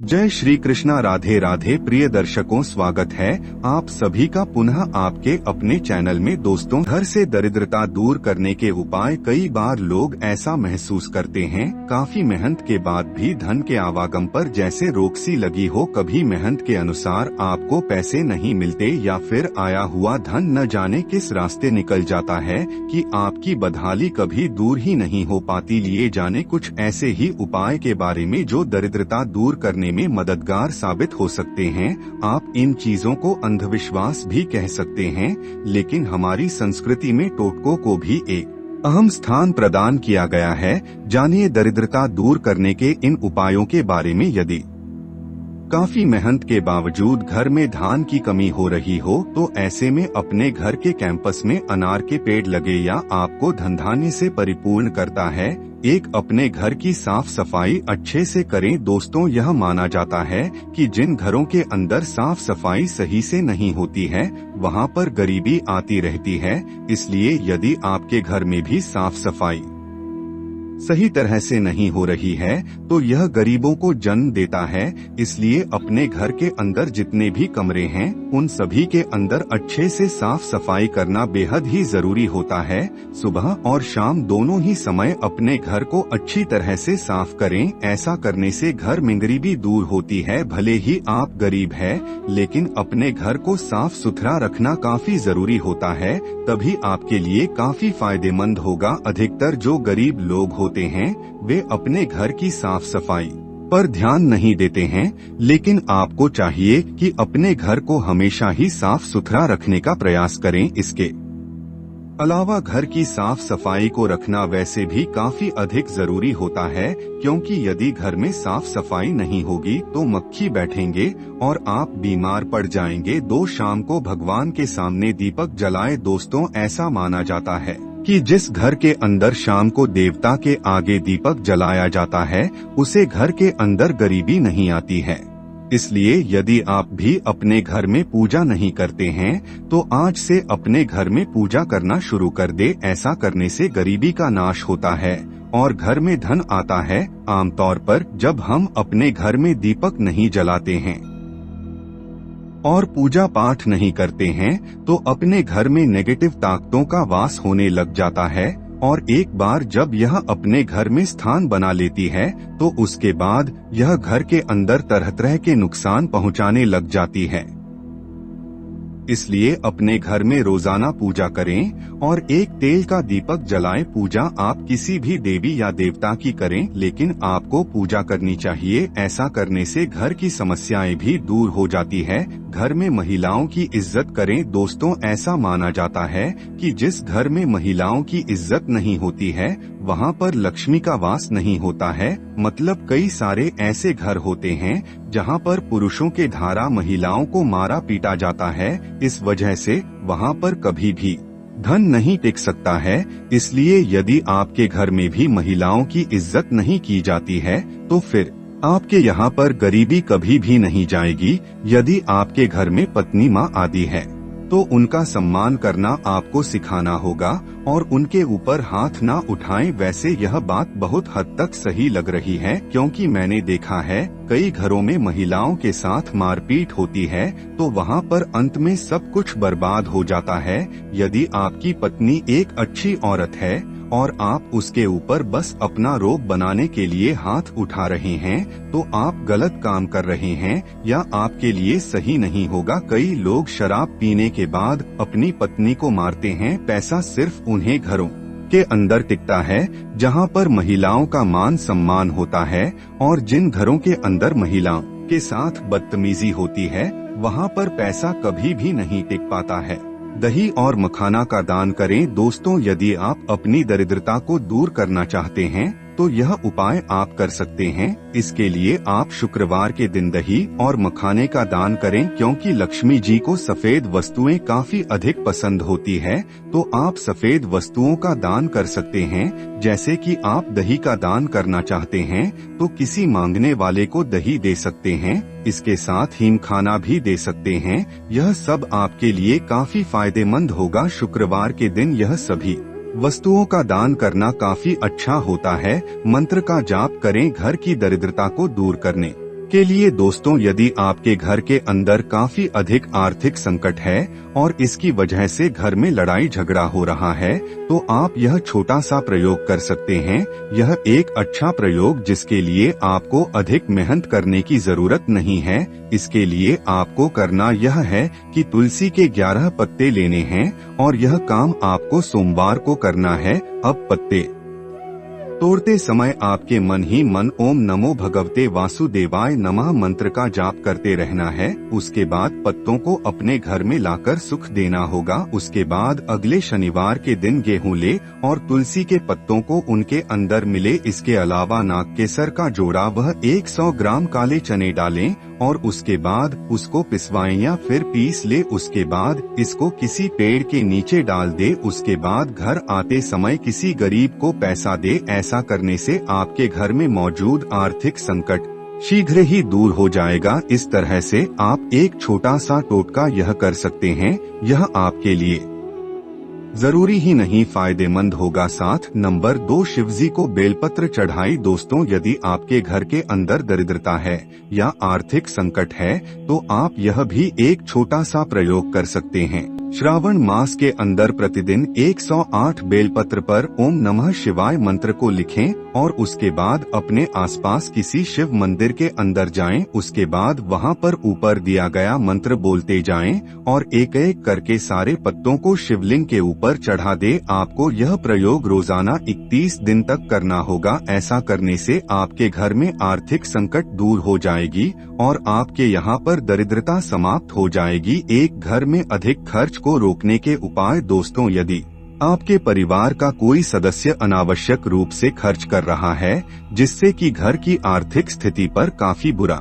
जय श्री कृष्णा। राधे राधे। प्रिय दर्शकों, स्वागत है आप सभी का पुनः आपके अपने चैनल में। दोस्तों, घर से दरिद्रता दूर करने के उपाय। कई बार लोग ऐसा महसूस करते हैं काफी मेहनत के बाद भी धन के आवागम पर जैसे रोक सी लगी हो। कभी मेहनत के अनुसार आपको पैसे नहीं मिलते या फिर आया हुआ धन न जाने किस रास्ते निकल जाता है कि आपकी बदहाली कभी दूर ही नहीं हो पाती। लिए जाने कुछ ऐसे ही उपाय के बारे में जो दरिद्रता दूर करने में मददगार साबित हो सकते हैं। आप इन चीजों को अंधविश्वास भी कह सकते हैं, लेकिन हमारी संस्कृति में टोटकों को भी एक अहम स्थान प्रदान किया गया है। जानिए दरिद्रता दूर करने के इन उपायों के बारे में। यदि काफी मेहनत के बावजूद घर में धान की कमी हो रही हो तो ऐसे में अपने घर के कैंपस में अनार के पेड़ लगे या आपको धनधान्य से परिपूर्ण करता है। एक, अपने घर की साफ सफाई अच्छे से करें। दोस्तों, यह माना जाता है कि जिन घरों के अंदर साफ सफाई सही से नहीं होती है वहां पर गरीबी आती रहती है। इसलिए यदि आपके घर में भी साफ सफाई सही तरह से नहीं हो रही है तो यह गरीबों को जन्म देता है। इसलिए अपने घर के अंदर जितने भी कमरे हैं उन सभी के अंदर अच्छे से साफ सफाई करना बेहद ही जरूरी होता है। सुबह और शाम दोनों ही समय अपने घर को अच्छी तरह से साफ करें। ऐसा करने से घर में गरीबी दूर होती है। भले ही आप गरीब हैं, लेकिन अपने घर को साफ सुथरा रखना काफी जरूरी होता है, तभी आपके लिए काफी फायदेमंद होगा। अधिकतर जो गरीब लोग होते हैं वे अपने घर की साफ सफाई पर ध्यान नहीं देते हैं, लेकिन आपको चाहिए कि अपने घर को हमेशा ही साफ सुथरा रखने का प्रयास करें। इसके अलावा घर की साफ सफाई को रखना वैसे भी काफी अधिक जरूरी होता है, क्योंकि यदि घर में साफ सफाई नहीं होगी तो मक्खी बैठेंगे और आप बीमार पड़ जाएंगे। शाम को भगवान के सामने दीपक जलाएं। दोस्तों, ऐसा माना जाता है कि जिस घर के अंदर शाम को देवता के आगे दीपक जलाया जाता है उसे घर के अंदर गरीबी नहीं आती है। इसलिए यदि आप भी अपने घर में पूजा नहीं करते हैं तो आज से अपने घर में पूजा करना शुरू कर दे। ऐसा करने से गरीबी का नाश होता है और घर में धन आता है। आमतौर पर जब हम अपने घर में दीपक नहीं जलाते हैं और पूजा पाठ नहीं करते हैं तो अपने घर में नेगेटिव ताकतों का वास होने लग जाता है, और एक बार जब यह अपने घर में स्थान बना लेती है तो उसके बाद यह घर के अंदर तरह तरह के नुकसान पहुंचाने लग जाती है। इसलिए अपने घर में रोजाना पूजा करें और एक तेल का दीपक जलाएं। पूजा आप किसी भी देवी या देवता की करें, लेकिन आपको पूजा करनी चाहिए। ऐसा करने से घर की समस्याएं भी दूर हो जाती है। घर में महिलाओं की इज्जत करें। दोस्तों, ऐसा माना जाता है कि जिस घर में महिलाओं की इज्जत नहीं होती है वहां पर लक्ष्मी का वास नहीं होता है। मतलब कई सारे ऐसे घर होते हैं जहां पर पुरुषों के द्वारा महिलाओं को मारा पीटा जाता है। इस वजह से वहां पर कभी भी धन नहीं टिक सकता है। इसलिए यदि आपके घर में भी महिलाओं की इज्जत नहीं की जाती है तो फिर आपके यहाँ पर गरीबी कभी भी नहीं जाएगी। यदि आपके घर में पत्नी माँ आदि है तो उनका सम्मान करना आपको सिखाना होगा और उनके ऊपर हाथ ना उठाएं। वैसे यह बात बहुत हद तक सही लग रही है, क्योंकि मैंने देखा है कई घरों में महिलाओं के साथ मारपीट होती है तो वहाँ पर अंत में सब कुछ बर्बाद हो जाता है। यदि आपकी पत्नी एक अच्छी औरत है और आप उसके ऊपर बस अपना रोब बनाने के लिए हाथ उठा रहे हैं तो आप गलत काम कर रहे हैं या आपके लिए सही नहीं होगा। कई लोग शराब पीने के बाद अपनी पत्नी को मारते हैं। पैसा सिर्फ उन्हें घरों के अंदर टिकता है जहां पर महिलाओं का मान सम्मान होता है, और जिन घरों के अंदर महिलाओं के साथ बदतमीजी होती है वहां पर पैसा कभी भी नहीं टिक पाता है। दही और मखाना का दान करें। दोस्तों, यदि आप अपनी दरिद्रता को दूर करना चाहते हैं तो यह उपाय आप कर सकते हैं। इसके लिए आप शुक्रवार के दिन दही और मखाने का दान करें, क्योंकि लक्ष्मी जी को सफेद वस्तुएं काफी अधिक पसंद होती है। तो आप सफेद वस्तुओं का दान कर सकते हैं। जैसे कि आप दही का दान करना चाहते हैं तो किसी मांगने वाले को दही दे सकते हैं। इसके साथ हिम खाना भी दे सकते हैं। यह सब आपके लिए काफी फायदेमंद होगा। शुक्रवार के दिन यह सभी वस्तुओं का दान करना काफी अच्छा होता है। मंत्र का जाप करें घर की दरिद्रता को दूर करने इसके लिए दोस्तों यदि आपके घर के अंदर काफी अधिक आर्थिक संकट है और इसकी वजह से घर में लड़ाई झगड़ा हो रहा है तो आप यह छोटा सा प्रयोग कर सकते हैं। यह एक अच्छा प्रयोग जिसके लिए आपको अधिक मेहनत करने की जरूरत नहीं है। इसके लिए आपको करना यह है कि तुलसी के 11 पत्ते लेने हैं और यह काम आपको सोमवार को करना है। अब पत्ते तोड़ते समय आपके मन ही मन ओम नमो भगवते वासुदेवाय नमः मंत्र का जाप करते रहना है। उसके बाद पत्तों को अपने घर में लाकर सुख देना होगा। उसके बाद अगले शनिवार के दिन गेहूं ले और तुलसी के पत्तों को उनके अंदर मिले। इसके अलावा नाग केसर का जोड़ा वह 100 ग्राम काले चने डालें और उसके बाद उसको पिसवाएं या फिर पीस ले। उसके बाद इसको किसी पेड़ के नीचे डाल दे। उसके बाद घर आते समय किसी गरीब को पैसा दे। ऐसा करने से आपके घर में मौजूद आर्थिक संकट शीघ्र ही दूर हो जाएगा। इस तरह से आप एक छोटा सा टोटका यह कर सकते हैं। यह आपके लिए जरूरी ही नहीं फायदेमंद होगा। साथ नंबर 2 शिवजी को बेलपत्र चढ़ाई। दोस्तों यदि आपके घर के अंदर दरिद्रता है या आर्थिक संकट है तो आप यह भी एक छोटा सा प्रयोग कर सकते हैं। श्रावण मास के अंदर प्रतिदिन 108 बेलपत्र पर ओम नमः शिवाय मंत्र को लिखें और उसके बाद अपने आसपास किसी शिव मंदिर के अंदर जाएं। उसके बाद वहां पर ऊपर दिया गया मंत्र बोलते जाएं और एक एक करके सारे पत्तों को शिवलिंग के ऊपर चढ़ा दे। आपको यह प्रयोग रोजाना 31 दिन तक करना होगा। ऐसा करने से आपके घर में आर्थिक संकट दूर हो जाएगी और आपके यहाँ पर दरिद्रता समाप्त हो जाएगी। एक घर में अधिक खर्च को रोकने के उपाय। दोस्तों यदि आपके परिवार का कोई सदस्य अनावश्यक रूप से खर्च कर रहा है जिससे कि घर की आर्थिक स्थिति पर काफी बुरा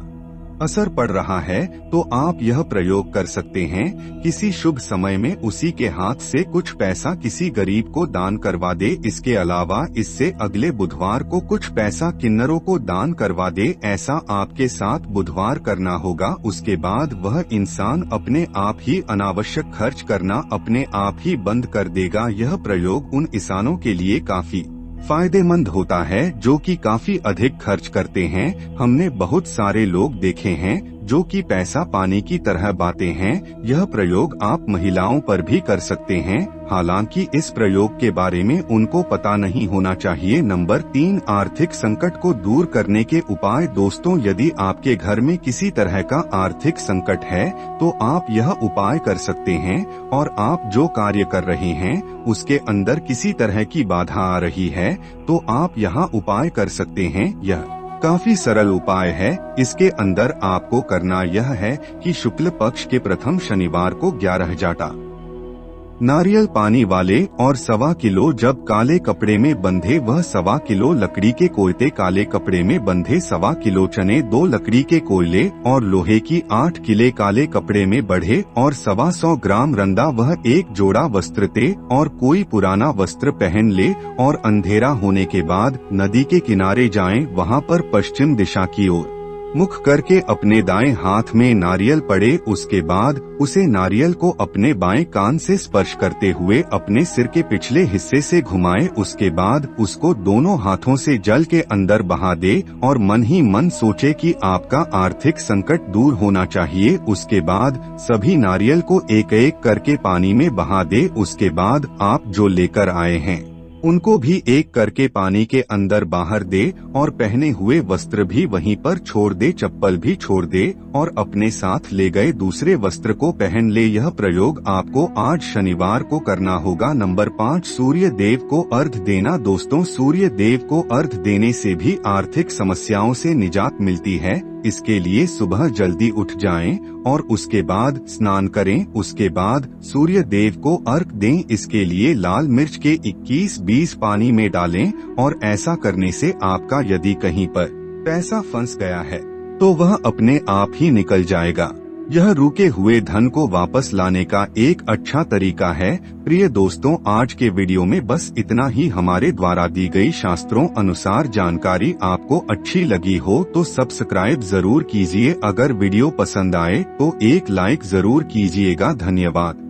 असर पड़ रहा है तो आप यह प्रयोग कर सकते हैं। किसी शुभ समय में उसी के हाथ से कुछ पैसा किसी गरीब को दान करवा दे। इसके अलावा इससे अगले बुधवार को कुछ पैसा किन्नरों को दान करवा दे। ऐसा आपके साथ बुधवार करना होगा। उसके बाद वह इंसान अपने आप ही अनावश्यक खर्च करना अपने आप ही बंद कर देगा। यह प्रयोग उन इंसानों के लिए काफी फायदेमंद होता है जो कि काफी अधिक खर्च करते हैं। हमने बहुत सारे लोग देखे हैं जो कि पैसा पानी की तरह बाते हैं। यह प्रयोग आप महिलाओं पर भी कर सकते हैं। हालांकि इस प्रयोग के बारे में उनको पता नहीं होना चाहिए। नंबर 3 आर्थिक संकट को दूर करने के उपाय। दोस्तों यदि आपके घर में किसी तरह का आर्थिक संकट है तो आप यह उपाय कर सकते हैं और आप जो कार्य कर रहे हैं उसके अंदर किसी तरह की बाधा आ रही है तो आप यहाँ उपाय कर सकते हैं। यह काफी सरल उपाय है। इसके अंदर आपको करना यह है कि शुक्ल पक्ष के प्रथम शनिवार को 11 जाटा नारियल पानी वाले और 1.25 किलो जब काले कपड़े में बंधे वह 1.25 किलो लकड़ी के कोयते काले कपड़े में बंधे 1.25 किलो चने 2 लकड़ी के कोयले और लोहे की 8 किले काले कपड़े में बढ़े और 125 ग्राम रंदा वह एक जोड़ा वस्त्र ते और कोई पुराना वस्त्र पहन ले और अंधेरा होने के बाद नदी के किनारे जाएं। वहां पर पश्चिम दिशा की ओर मुख करके अपने दाएं हाथ में नारियल पड़े। उसके बाद उसे नारियल को अपने बाएं कान से स्पर्श करते हुए अपने सिर के पिछले हिस्से से घुमाए। उसके बाद उसको दोनों हाथों से जल के अंदर बहा दे और मन ही मन सोचे कि आपका आर्थिक संकट दूर होना चाहिए। उसके बाद सभी नारियल को एक एक करके पानी में बहा दे। उसके बाद आप जो लेकर आए हैं उनको भी एक करके पानी के अंदर बाहर दे और पहने हुए वस्त्र भी वहीं पर छोड़ दे, चप्पल भी छोड़ दे और अपने साथ ले गए दूसरे वस्त्र को पहन ले। यह प्रयोग आपको आज शनिवार को करना होगा। नंबर 5 सूर्य देव को अर्घ देना। दोस्तों सूर्य देव को अर्घ देने से भी आर्थिक समस्याओं से निजात मिलती है। इसके लिए सुबह जल्दी उठ जाएं और उसके बाद स्नान करें। उसके बाद सूर्य देव को अर्घ दें। इसके लिए लाल मिर्च के 21-20 पानी में डालें और ऐसा करने से आपका यदि कहीं पर पैसा फंस गया है तो वह अपने आप ही निकल जाएगा। यह रुके हुए धन को वापस लाने का एक अच्छा तरीका है। प्रिय दोस्तों आज के वीडियो में बस इतना ही। हमारे द्वारा दी गई शास्त्रों अनुसार जानकारी आपको अच्छी लगी हो तो सब्सक्राइब जरूर कीजिए। अगर वीडियो पसंद आए तो एक लाइक जरूर कीजिएगा। धन्यवाद।